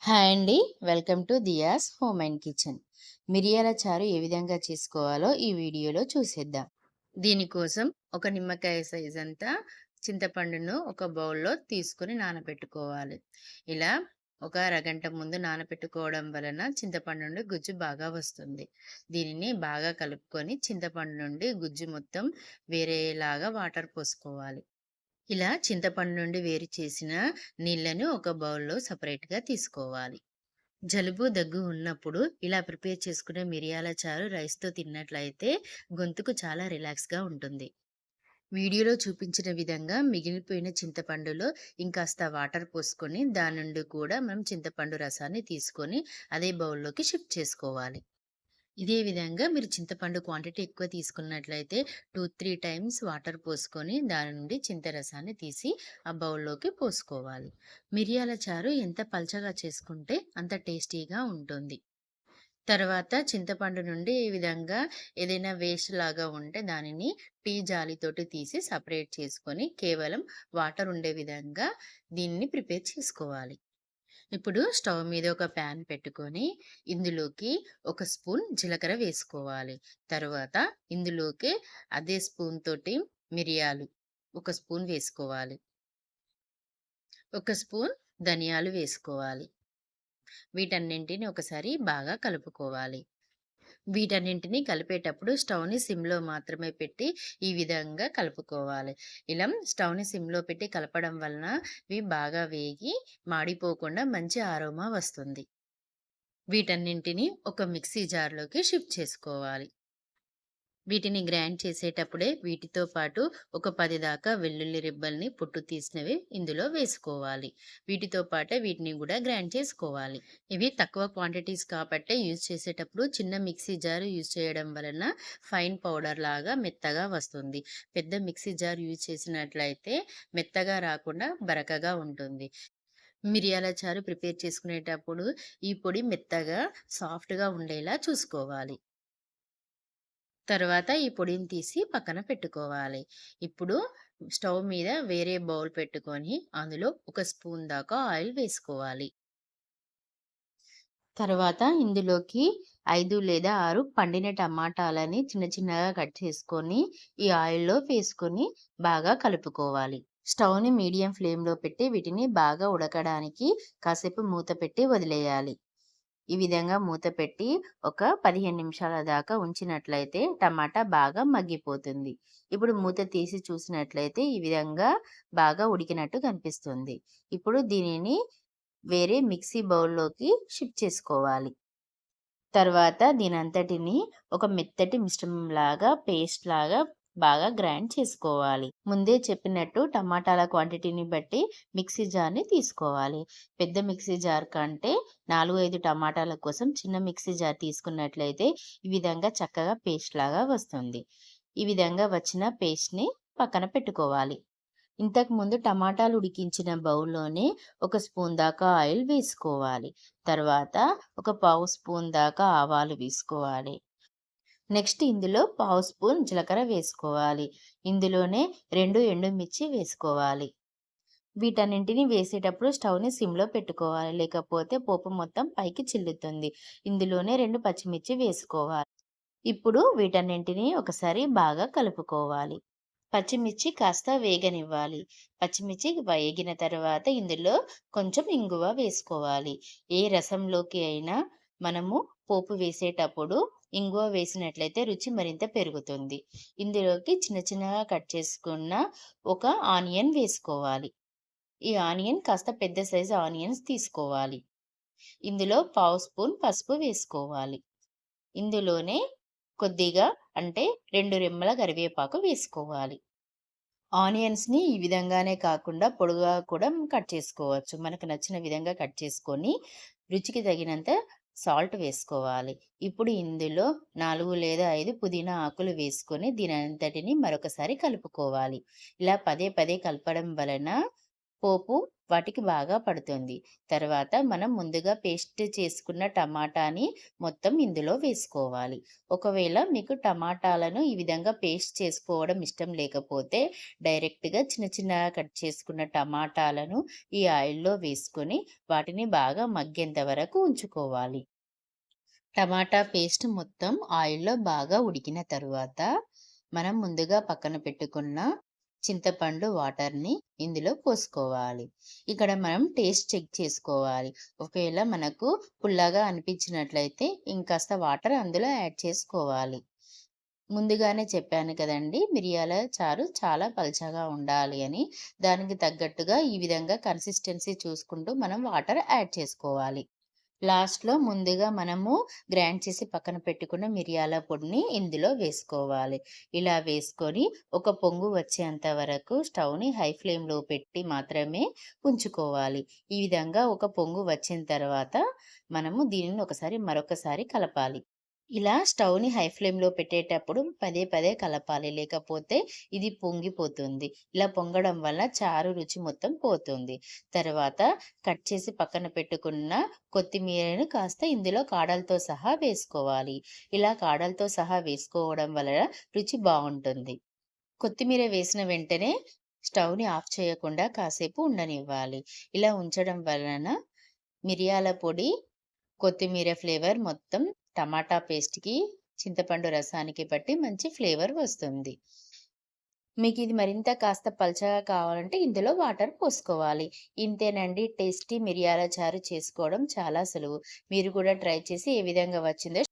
Hi అండి. Welcome to diyas home and kitchen. మిరియాల చారు ఏ విధంగా చేసుకోవాలో ఈ వీడియోలో చూసేద్దాం. దీనికోసం ఒక నిమ్మకాయ సైజ్ అంతా చింతపండును ఒక బౌల్‌లో తీసుకొని నానబెట్టుకోవాలి. ఇలా ఒక అరగంట ముందు నానబెట్టుకోవడం వలన చింతపండు నుండి గుజ్జు బాగా వస్తుంది. దీనిని బాగా కలుపుకొని చింతపండు నుండి గుజ్జు మొత్తం వేరేలాగా వాటర్ పోసుకోవాలి. ఇలా చింతపండు నుండి వేరు చేసిన నీళ్ళను ఒక బౌల్‌లో సెపరేట్‌గా తీసుకోవాలి. జలుబు, దగ్గు ఉన్నప్పుడు ఇలా ప్రిపేర్ చేసుకునే మిరియాల చారు రైస్‌తో తిన్నట్లయితే గొంతుకు చాలా రిలాక్స్‌గా ఉంటుంది. వీడియోలో చూపించిన విధంగా మిగిలిపోయిన చింతపండులో ఇంకాస్త వాటర్ పోసుకొని దాని నుండి కూడా మనం చింతపండు రసాన్ని తీసుకొని అదే బౌల్‌లోకి షిఫ్ట్ చేసుకోవాలి. ఇదే విధంగా మీరు చింతపండు క్వాంటిటీ ఎక్కువ తీసుకున్నట్లయితే 2, 3 టైమ్స్ వాటర్ పోసుకొని దాని నుండి చింతరసాన్ని తీసి ఆ బౌల్‌లోకి పోసుకోవాలి. మిరియాల చారు ఎంత పల్చగా చేసుకుంటే అంత టేస్టీగా ఉంటుంది. తర్వాత చింతపండు నుండి ఈ విధంగా ఏదైనా వేస్ట్ లాగా ఉంటే దానిని టీ జాలితోటి తీసి సెపరేట్ చేసుకొని కేవలం వాటర్ ఉండే విధంగా దీన్ని ప్రిపేర్ చేసుకోవాలి. ఇప్పుడు స్టవ్ మీద ఒక ప్యాన్ పెట్టుకొని ఇందులోకి ఒక స్పూన్ జీలకర్ర వేసుకోవాలి. తరువాత ఇందులోకి అదే స్పూన్ తోటి మిరియాలు ఒక స్పూన్ వేసుకోవాలి. ఒక స్పూన్ ధనియాలు వేసుకోవాలి. వీటన్నింటిని ఒకసారి బాగా కలుపుకోవాలి. వీటన్నింటిని కలిపేటప్పుడు స్టవ్‌ని సిమ్‌లో మాత్రమే పెట్టి ఈ విధంగా కలుపుకోవాలి. ఇలా స్టవ్‌ని సిమ్‌లో పెట్టి కలపడం వలన ఇవి బాగా వేగి మాడిపోకుండా మంచి అరోమా వస్తుంది. వీటన్నింటిని ఒక మిక్సీ జార్‌లోకి షిఫ్ట్ చేసుకోవాలి. వీటిని గ్రైండ్ చేసేటప్పుడే వీటితో పాటు ఒక 10 దాకా వెల్లుల్లి రెబ్బల్ని పొట్టు తీసినవి ఇందులో వేసుకోవాలి. వీటితో పాటే వీటిని గూడా గ్రైండ్ చేసుకోవాలి. ఇవి తక్కువ క్వాంటిటీస్ కాబట్టే యూజ్ చేసేటప్పుడు చిన్న మిక్సీ జార్ యూజ్ చేయడం వలన ఫైన్ పౌడర్ లాగా మెత్తగా వస్తుంది. పెద్ద మిక్సీ జార్ యూజ్ చేసినట్లయితే మెత్తగా రాకుండా బరకగా ఉంటుంది. మిరియాల చారు ప్రిపేర్ చేసుకునేటప్పుడు ఈ పొడి మెత్తగా, సాఫ్ట్‌గా ఉండేలా చూసుకోవాలి. తర్వాత ఈ పొడిని తీసి పక్కన పెట్టుకోవాలి. ఇప్పుడు స్టవ్ మీద వేరే బౌల్ పెట్టుకొని అందులో ఒక స్పూన్ దాకా ఆయిల్ వేసుకోవాలి. తర్వాత ఇందులోకి 5 లేదా 6 పండిన టమాటాలని చిన్న చిన్నగా కట్ చేసుకొని ఈ ఆయిల్‌లో వేసుకొని బాగా కలుపుకోవాలి. స్టవ్‌ని మీడియం ఫ్లేమ్‌లో పెట్టి వీటిని బాగా ఉడకడానికి కాసేపు మూత పెట్టి వదిలేయాలి. ఈ విధంగా మూత పెట్టి ఒక 15 నిమిషాల దాకా ఉంచినట్లయితే టమాటా బాగా మగ్గిపోతుంది. ఇప్పుడు మూత తీసి చూసినట్లయితే ఈ విధంగా బాగా ఉడికినట్టు కనిపిస్తుంది. ఇప్పుడు దీనిని వేరే మిక్సీ బౌల్‌లోకి షిఫ్ట్ చేసుకోవాలి. తర్వాత దీనంతటిని ఒక మెత్తటి మిశ్రమంలాగా, పేస్ట్‌లాగా బాగా గ్రైండ్ చేసుకోవాలి. ముందే చెప్పినట్టు టమాటాల క్వాంటిటీని బట్టి మిక్సీ జార్‌ని తీసుకోవాలి. పెద్ద మిక్సీ జార్ కంటే 4, 5 టమాటాల కోసం చిన్న మిక్సీ జార్ తీసుకున్నట్లయితే ఈ విధంగా చక్కగా పేస్ట్‌లాగా వస్తుంది. ఈ విధంగా వచ్చిన పేస్ట్‌ని పక్కన పెట్టుకోవాలి. ఇంతకుముందు టమాటాలు ఉడికించిన బౌల్‌లోనే ఒక స్పూన్ దాకా ఆయిల్ వేసుకోవాలి. తర్వాత ఒక పావు స్పూన్ దాకా ఆవాలు వేసుకోవాలి. నెక్స్ట్ ఇందులో పావు స్పూన్ జీలకర్ర వేసుకోవాలి. ఇందులోనే 2 ఎండుమిర్చి వేసుకోవాలి. వీటన్నింటిని వేసేటప్పుడు స్టవ్‌ని సిమ్‌లో పెట్టుకోవాలి. లేకపోతే పోపు మొత్తం పైకి చిల్లుతుంది. ఇందులోనే 2 పచ్చిమిర్చి వేసుకోవాలి. ఇప్పుడు వీటన్నింటిని ఒకసారి బాగా కలుపుకోవాలి. పచ్చిమిర్చి కాస్త వేగనివ్వాలి. పచ్చిమిర్చి వేగిన తర్వాత ఇందులో కొంచెం ఇంగువ వేసుకోవాలి. ఏ రసంలోకి అయినా మనము పోపు వేసేటప్పుడు ఇంగువ వేసినట్లయితే రుచి మరింత పెరుగుతుంది. ఇందులోకి చిన్న చిన్నగా కట్ చేసుకున్న ఒక ఆనియన్ వేసుకోవాలి. ఈ ఆనియన్ కాస్త పెద్ద సైజు ఆనియన్స్ తీసుకోవాలి. ఇందులో పావు స్పూన్ పసుపు వేసుకోవాలి. ఇందులోనే కొద్దిగా అంటే 2 రెమ్మల కరివేపాకు వేసుకోవాలి. ఆనియన్స్‌ని ఈ విధంగానే కాకుండా పొడుగ్గా కూడా కట్ చేసుకోవచ్చు. మనకు నచ్చిన విధంగా కట్ చేసుకొని, రుచికి తగినంత సాల్ట్ వేసుకోవాలి. ఇప్పుడు ఇందులో 4 లేదా 5 పుదీనా ఆకులు వేసుకొని దీనంతటిని మరొకసారి కలుపుకోవాలి. ఇలా పదే పదే కలపడం వలన పోపు వాటికి బాగా పడుతుంది. తర్వాత మనం ముందుగా పేస్ట్ చేసుకున్న టమాటాని మొత్తం ఇందులో వేసుకోవాలి. ఒకవేళ మీకు టమాటాలను ఈ విధంగా పేస్ట్ చేసుకోవడం ఇష్టం లేకపోతే డైరెక్ట్‌గా చిన్న చిన్నగా కట్ చేసుకున్న టమాటాలను ఈ ఆయిల్‌లో వేసుకొని వాటిని బాగా మగ్గేంత వరకు ఉంచుకోవాలి. టమాటా పేస్ట్ మొత్తం ఆయిల్‌లో బాగా ఉడికిన తరువాత, మనం ముందుగా పక్కన పెట్టుకున్న చింతపండు వాటర్‌ని ఇందులో పోసుకోవాలి. ఇక్కడ మనం టేస్ట్ చెక్ చేసుకోవాలి. ఒకవేళ మనకు పుల్లగా అనిపించినట్లయితే ఇంకాస్త వాటర్ అందులో యాడ్ చేసుకోవాలి. ముందుగానే చెప్పాను కదండీ! మిరియాల చారు చాలా పల్చగా ఉండాలి అని. దానికి తగ్గట్టుగా ఈ విధంగా కన్సిస్టెన్సీ చూసుకుంటూ మనం వాటర్ యాడ్ చేసుకోవాలి. లాస్ట్‌లో ముందుగా మనము గ్రైండ్ చేసి పక్కన పెట్టుకున్న మిరియాల పొడిని ఇందులో వేసుకోవాలి. ఇలా వేసుకొని ఒక పొంగు వచ్చేంత వరకు స్టవ్‌ని హై ఫ్లేమ్‌లో పెట్టి మాత్రమే ఉంచుకోవాలి. ఈ విధంగా ఒక పొంగు వచ్చిన తర్వాత మనము దీనిని మరొకసారి కలపాలి. ఇలా స్టవ్‌ని హై ఫ్లేమ్‌లో పెట్టేటప్పుడు పదే పదే కలపాలి. లేకపోతే ఇది పొంగిపోతుంది. ఇలా పొంగడం వల్ల చారు రుచి మొత్తం పోతుంది. తర్వాత కట్ చేసి పక్కన పెట్టుకున్న కొత్తిమీరను కాస్త ఇందులో కాడలతో సహా వేసుకోవాలి. ఇలా కాడలతో సహా వేసుకోవడం వలన రుచి బావుంటుంది. కొత్తిమీర వేసిన వెంటనే స్టవ్‌ని ఆఫ్ చేయకుండా కాసేపు ఉండనివ్వాలి. ఇలా ఉంచడం వలన మిరియాల పొడి, కొత్తిమీర ఫ్లేవర్ మొత్తం టమాటా పేస్ట్‌కి, చింతపండు రసానికి పట్టి మంచి ఫ్లేవర్ వస్తుంది. మీకిది మరింత కాస్త పల్చగా కావాలంటే ఇందులో వాటర్ పోసుకోవాలి. ఇంతేనండి, టేస్టీ మిరియాల చారు చేసుకోవడం చాలా సులువు. మీరు కూడా ట్రై చేసి ఏ విధంగా వచ్చిందో